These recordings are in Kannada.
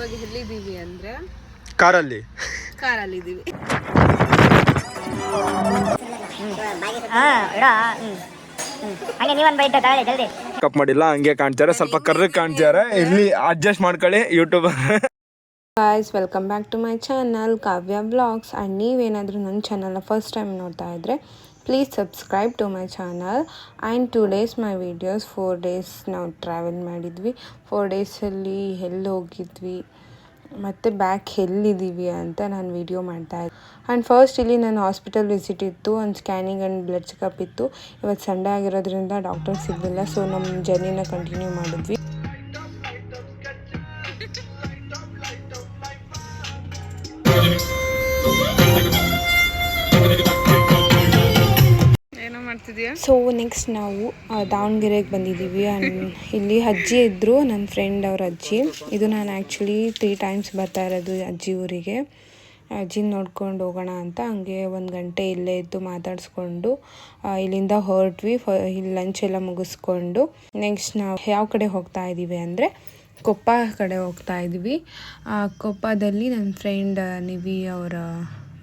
ಇವಾಗ ಎಲ್ಲಿದ್ದೀವಿ ಅಂದರೆ ಕಾರಲ್ಲಿ ಇದ್ದೀವಿ. ಕಪ್ ಮಾಡಿಲ್ಲ ಹಂಗೆ ಕಾಣ್ತಾರೆ, ಸ್ವಲ್ಪ ಕರ್ರಗೆ ಕಾಣ್ತಿದ್ದಾರೆ. ಇಲ್ಲಿ ಅಡ್ಜಸ್ಟ್ ಮಾಡ್ಕೊಳ್ಳಿ YouTube. Guys, welcome back to my channel Kavya vlogs. And ನೀವೇನಾದರೂ ನನ್ನ ಚಾನಲ್ನ ಫಸ್ಟ್ ಟೈಮ್ ನೋಡ್ತಾ ಇದ್ದರೆ please subscribe to my channel. And 2 days my videos. 4 days ನಾವು ಟ್ರಾವೆಲ್ ಮಾಡಿದ್ವಿ. 4 daysಲ್ಲಿ ಎಲ್ಲಿ ಹೋಗಿದ್ವಿ ಮತ್ತು ಬ್ಯಾಕ್ ಎಲ್ಲಿದ್ದೀವಿ ಅಂತ ನಾನು ವೀಡಿಯೋ ಮಾಡ್ತಾಯಿದ್ದೆ. ಆ್ಯಂಡ್ ಫಸ್ಟ್ ಇಲ್ಲಿ ನನ್ನ ಹಾಸ್ಪಿಟಲ್ ವಿಸಿಟ್ ಇತ್ತು, ಒಂದು ಸ್ಕ್ಯಾನಿಂಗ್ ಆ್ಯಂಡ್ ಬ್ಲಡ್ ಚೆಕಪ್ ಇತ್ತು. ಇವತ್ತು ಸಂಡೇ ಆಗಿರೋದ್ರಿಂದ ಡಾಕ್ಟರ್ ಸಿಗಲಿಲ್ಲ, ಸೊ ನಮ್ಮ ಜರ್ನಿನ ಕಂಟಿನ್ಯೂ ಮಾಡಿದ್ವಿ. ಸೊ ನೆಕ್ಸ್ಟ್ ನಾವು ದಾವಣಗೆರೆಗೆ ಬಂದಿದ್ದೀವಿ. ಇಲ್ಲಿ ಅಜ್ಜಿ ಇದ್ದರು, ನನ್ನ ಫ್ರೆಂಡ್ ಅವ್ರ ಅಜ್ಜಿ. ಇದು ನಾನು ಆ್ಯಕ್ಚುಲಿ 3 times ಬರ್ತಾ ಇರೋದು ಅಜ್ಜಿ ಊರಿಗೆ. ಅಜ್ಜಿನ ನೋಡ್ಕೊಂಡು ಹೋಗೋಣ ಅಂತ ಹಂಗೆ 1 ಗಂಟೆ ಇಲ್ಲೇ ಇದ್ದು ಮಾತಾಡಿಸ್ಕೊಂಡು ಇಲ್ಲಿಂದ ಹೊರಟ್ವಿ. ಇಲ್ಲಿ ಲಂಚ್ ಎಲ್ಲ ಮುಗಿಸ್ಕೊಂಡು ನೆಕ್ಸ್ಟ್ ನಾವು ಯಾವ ಕಡೆ ಹೋಗ್ತಾ ಇದ್ದೀವಿ ಅಂದರೆ ಕೊಪ್ಪ ಕಡೆ ಹೋಗ್ತಾ ಇದ್ವಿ. ಕೊಪ್ಪದಲ್ಲಿ ನನ್ನ ಫ್ರೆಂಡ್ ನಿವಿ ಅವರ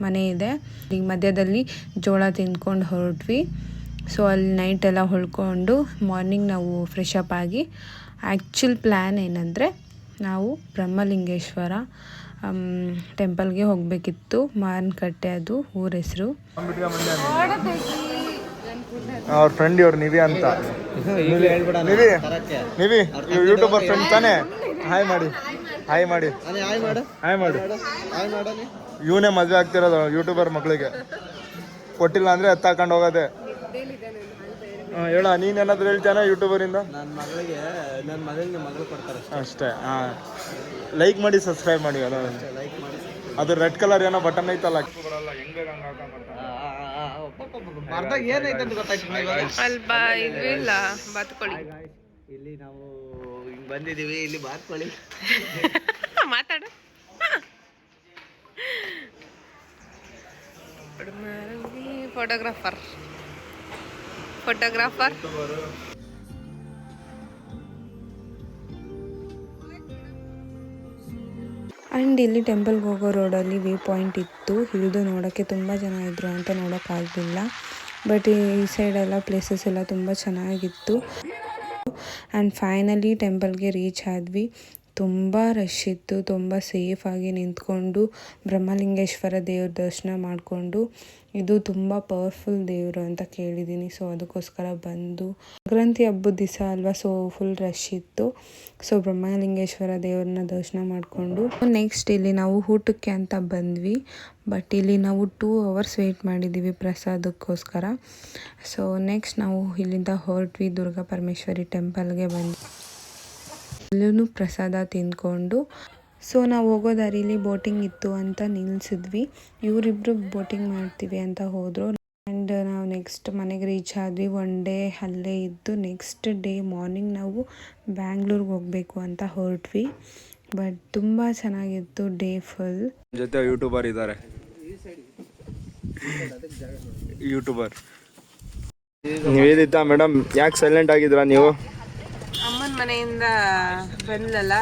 ಮನೆ ಇದೆ. ಈಗ ಮಧ್ಯದಲ್ಲಿ ಜೋಳ ತಿಂದ್ಕೊಂಡು ಹೊರಟ್ವಿ. ಸೊ ಅಲ್ಲಿ ನೈಟ್ ಎಲ್ಲ ಉಳ್ಕೊಂಡು ಮಾರ್ನಿಂಗ್ ನಾವು ಫ್ರೆಶ್ ಅಪ್ ಆಗಿ ಆ್ಯಕ್ಚುಲ್ ಪ್ಲ್ಯಾನ್ ಏನಂದರೆ ನಾವು ಬ್ರಹ್ಮಲಿಂಗೇಶ್ವರ ಟೆಂಪಲ್ಗೆ ಹೋಗಬೇಕಿತ್ತು. ಮಾರನಕಟ್ಟೆ ಅದು ಊರ ಹೆಸರು. ಅವ್ರ ಫ್ರೆಂಡ್ ಇವ್ರು ನಿವಿ ಅಂತ. ನಿವಿ ಯೂಟ್ಯೂಬರ್ ಫ್ರೆಂಡ್ ತಾನೇ? ಹಾಯ್ ಮಾಡಿ ಇವನೇ ಮದುವೆ ಆಗ್ತಿರೋದು ಯೂಟ್ಯೂಬರ್ ಮಕ್ಕಳಿಗೆ. ಕೊಟ್ಟಿಲ್ಲ ಅಂದರೆ ಎತ್ತಾಕೊಂಡು ಹೋಗೋದೆ. ಹೇಳ, ನೀನೇನಾದ್ರು ಹೇಳ್ತಾನೆ ಯೂಟ್ಯೂಬರಿಂದ? ನನ್ನ ಮಗಳಿಗೆ ಮಗಳು ಕೊಡ್ತಾರೆ ಅಷ್ಟೇ. ಲೈಕ್ ಮಾಡಿ ಸಬ್ಸ್ಕ್ರೈಬ್ ಮಾಡಿ. ಅದು ರೆಡ್ ಕಲರ್ ಏನೋ ಬಟನ್ ಐತಲ್ಲ, ಇಲ್ಲಿ ನಾವು ಹಿಂಗ್ ಬಂದಿದೀವಿ. ಇಲ್ಲಿ ಬಾತ್ಕೊಳ್ಳಿ ಮಾತಾಡು. ಫೋಟೋಗ್ರಾಫರ್ ಆ್ಯಂಡ್ ಇಲ್ಲಿ ಟೆಂಪಲ್ಗೆ ಹೋಗೋ ರೋಡಲ್ಲಿ ವ್ಯೂ ಪಾಯಿಂಟ್ ಇತ್ತು. ಇಳಿದು ನೋಡೋಕ್ಕೆ ತುಂಬ ಜನ ಇದ್ದರು ಅಂತ ನೋಡೋಕ್ಕಾಗಲಿಲ್ಲ. ಬಟ್ ಈ ಸೈಡೆಲ್ಲ ಪ್ಲೇಸಸ್ ಎಲ್ಲ ತುಂಬ ಚೆನ್ನಾಗಿತ್ತು. ಆ್ಯಂಡ್ ಫೈನಲಿ ಟೆಂಪಲ್ಗೆ ರೀಚ್ ಆದ್ವಿ. ತುಂಬ ರಶ್ ಇತ್ತು. ತುಂಬ ಸೇಫಾಗಿ ನಿಂತ್ಕೊಂಡು ಬ್ರಹ್ಮಲಿಂಗೇಶ್ವರ ದೇವ್ರ ದರ್ಶನ ಮಾಡಿಕೊಂಡು, ಇದು ತುಂಬ ಪವರ್ಫುಲ್ ದೇವರು ಅಂತ ಕೇಳಿದ್ದೀನಿ. ಸೊ ಅದಕ್ಕೋಸ್ಕರ ಬಂದು ಸಂಕ್ರಾಂತಿ ಹಬ್ಬದ ದಿವಸ ಅಲ್ವಾ, ಸೊ ಫುಲ್ ರಶ್ ಇತ್ತು. ಸೊ ಬ್ರಹ್ಮಲಿಂಗೇಶ್ವರ ದೇವ್ರನ್ನ ದರ್ಶನ ಮಾಡಿಕೊಂಡು ನೆಕ್ಸ್ಟ್ ಇಲ್ಲಿ ನಾವು ಊಟಕ್ಕೆ ಅಂತ ಬಂದ್ವಿ. ಬಟ್ ಇಲ್ಲಿ ನಾವು 2 hours ವೆಯ್ಟ್ ಮಾಡಿದ್ದೀವಿ ಪ್ರಸಾದಕ್ಕೋಸ್ಕರ. ಸೊ ನೆಕ್ಸ್ಟ್ ನಾವು ಇಲ್ಲಿಂದ ಹೊರಟ್ವಿ. ದುರ್ಗಾ ಪರಮೇಶ್ವರಿ ಟೆಂಪಲ್ಗೆ ಬಂದ್ವಿ. ಎಲ್ಲೂ ಪ್ರಸಾದ ತಿಂದ್ಕೊಂಡು ಸೊ ನಾವು ಹೋಗೋ ದಾರಿಲಿ ಬೋಟಿಂಗ್ ಇತ್ತು ಅಂತ ನಿಲ್ಲಿಸಿದ್ವಿ. ಇವರಿಬ್ಬರು ಬೋಟಿಂಗ್ ಮಾಡ್ತೀವಿ ಅಂತ ಹೋದರು. ಆ್ಯಂಡ್ ನಾವು ನೆಕ್ಸ್ಟ್ ಮನೆಗೆ ರೀಚ್ ಆದ್ವಿ. 1 day ಅಲ್ಲೇ ಇದ್ದು ನೆಕ್ಸ್ಟ್ ಡೇ ಮಾರ್ನಿಂಗ್ ನಾವು ಬ್ಯಾಂಗ್ಳೂರ್ಗೆ ಹೋಗಬೇಕು ಅಂತ ಹೊರಟ್ವಿ. ಬಟ್ ತುಂಬ ಚೆನ್ನಾಗಿತ್ತು ಡೇ ಫುಲ್. ಜೊತೆ ಯೂಟ್ಯೂಬರ್ ಇದ್ದಾರೆ. ನೀವೇದಿತ್ತಾ ಮೇಡಮ್, ಯಾಕೆ ಸೈಲೆಂಟ್ ಆಗಿದ್ರಾ ನೀವು? ಅಮ್ಮನ ಮನೆಯಿಂದ ಬಂದಲ್ಲ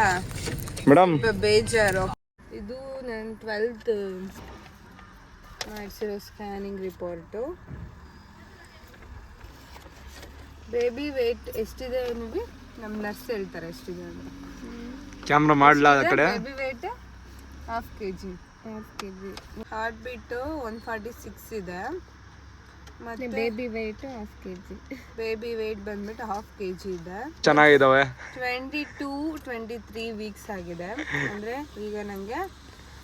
ಮೇಡಮ್, ಬೇಜಾರು. ಇದು ನನ್ನ 12th ಮಾಡಿಸಿರೋ ಸ್ಕ್ಯಾನಿಂಗ್ ರಿಪೋರ್ಟು. ಬೇಬಿ ವೇಟ್ ಎಷ್ಟಿದೆ ನಿಮಗೆ? ನಮ್ಮ ನರ್ಸ್ ಹೇಳ್ತಾರೆ ಎಷ್ಟಿದೆ ಅಂತ. ಕ್ಯಾಮ್ರಾ ಮಾಡಲ ಆ ಕಡೆ. Baby weight half K G. Heart beat 146 ಇದೆ. ಮತ್ತೆ baby weight half K G. Baby weight ಬಂದ್ಬಿಟ್ಟು ಹಾಫ್ ಕೆ ಜಿ ಇದೆ. ಚೆನ್ನಾಗಿದ್ದಾವೆ. 22-23 ವೀಕ್ಸ್ ಆಗಿದೆ. ಅಂದರೆ ಈಗ ನನಗೆ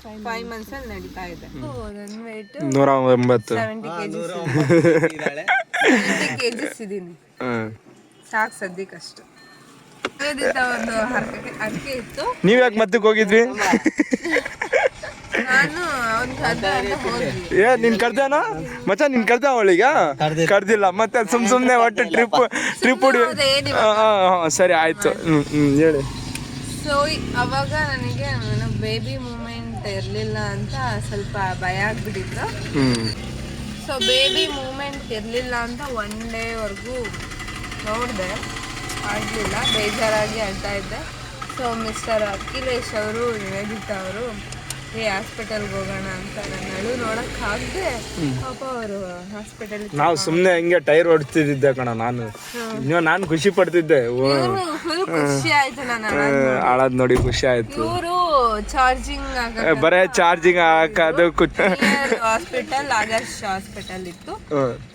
5 months ಅಲ್ಲಿ ನಡೀತಾ ಇದೆ. ನನ್ನ ವೇಟ್ 190 70 kgs ಇದೀನಿ. ಸಾಕು ಸದ್ಯಕ್ಕಷ್ಟು. ಒಂದು ಹರಕೆ ಇತ್ತು. ನೀವ್ ಯಾಕೆ ಮತ್ತಕ್ಕೆ ಹೋಗಿದ್ವಿ? ನಾನು ನಿನ್ ಕರ್ದೇನ ಮಚ್ಚ? ನಿನ್ ಕರ್ದ ಅವಳಿಗ? ಕರ್ದಿಲ್ಲ ಮತ್ತೆ ಸುಮ್ನೆ ಒಟ್ಟು ಟ್ರಿಪ್ ಹೊಡಿ. ಸರಿ ಆಯ್ತು, ಹೇಳಿ. ಸೊ ಅವಾಗ ನನಗೆ ಬೇಬಿ ಮೂಮೆಂಟ್ ಇರಲಿಲ್ಲ ಅಂತ ಸ್ವಲ್ಪ ಭಯ ಆಗ್ಬಿಟ್ಟಿತ್ತು. ಸೊ ಬೇಬಿ ಮೂಮೆಂಟ್ ಇರಲಿಲ್ಲ ಅಂತ 1 day ವರೆಗೂ ನೋಡಿದೆ, ಆಗಲಿಲ್ಲ. ಬೇಜಾರಾಗಿ ಅಳ್ತಾ ಇದ್ದೆ. ಸೊ ಮಿಸ್ಟರ್ ಅಖಿಲೇಶ್ ಅವರು ನಿವೇದಿತಾ ಅವರು ಹಾಸ್ಪಿಟಲ್ಗೆ ಹೋಗೋಣ ಅಂತ ನಾನು ನೋಡೋಕ್ಕಾಗದೆ ಪಾಪ ಅವರು ಹಾಸ್ಪಿಟಲ್ ನಾವು ಸುಮ್ಮನೆ ಹಿಂಗೆ ಟೈರ್ ಹೊಡ್ತಿದ್ದೆ ಕಣ ನಾನು ಖುಷಿ ಪಡ್ತಿದ್ದೆ ಫುಲ್ ಖುಷಿ ಆಯ್ತು ನಾನು ಹಾಳಾದ್ ನೋಡಿ ಖುಷಿ ಆಯ್ತು. ಇವರು ಚಾರ್ಜಿಂಗ್ ಬರೇ ಚಾರ್ಜಿಂಗ್ ಹಾಕೋದು ಹಾಸ್ಪಿಟಲ್ ಆದರ್ಶ್ ಹಾಸ್ಪಿಟಲ್ ಇತ್ತು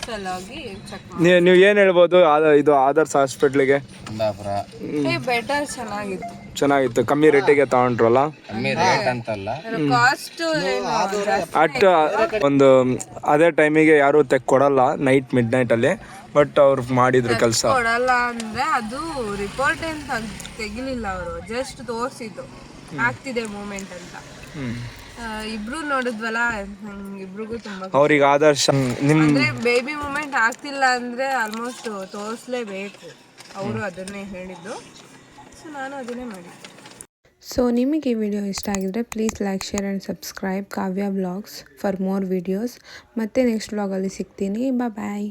ಸಲುವಾಗಿ ಚೆಕ್ ನೀವು ಏನ್ ಹೇಳ್ಬೋದು ಇದು ಆದರ್ಶ್ ಹಾಸ್ಪಿಟ್ಲಿಗೆ? ಬೆಟರ್ ಚೆನ್ನಾಗಿತ್ತು, ಕಮ್ಮಿ ರೇಟಿಗೆ ತಗೊಂಡ್ರಲ್ಲ. ಕಾಸ್ಟ್ ಅಟ್ ಒಂದು ಅದೇ ಟೈಮಿಗೆ ಯಾರು ಕೊಡಲ್ಲ ಮಿಡ್ ನೈಟ್ ಅಲ್ಲಿ, ಬಟ್ ಅವ್ರು ಮಾಡಿದ್ರು ಕೆಲಸ. ಕೊಡಲ್ಲ ಅಂದ್ರೆ ಅದು ರಿಪೋರ್ಟ್ ಏನ್ ತೆಗಿಲಿಲ್ಲ ಅವರು, ಜಸ್ಟ್ ತೋರಿಸಿದ್ದು ಆಗ್ತಿದೆ ಮೂಮೆಂಟ್ ಅಂತ. ಇಬ್ರು ನೋಡಿದ್ವಲ್ಲ, ಇಬ್ರಿಗೂ ತುಂಬಾ ಅವ್ರಿಗೆ ಆದರ್ಶ ಅಂದ್ರೆ ಬೇಬಿ ಮೂಮೆಂಟ್ ಆಗ್ತಿಲ್ಲ ಅಂದ್ರೆ ಆಲ್ಮೋಸ್ಟ್ ತೋರಿಸ್ಲೇಬೇಕು, ಅವರು ಅದನ್ನೇ ಹೇಳಿದ್ದು. ಸೊ ನಾನು ಅದನ್ನೇ ಮಾಡಿದ್ದೆ. ಸೊ ನಿಮಗೆ ಈ ವಿಡಿಯೋ ಇಷ್ಟ ಆಗಿದ್ರೆ please like, share and subscribe Kavya blogs for more videos. ಮತ್ತೆ ನೆಕ್ಸ್ಟ್ ವ್ಲಾಗಲ್ಲಿ ಸಿಗ್ತೀನಿ. ಬಾಯ್.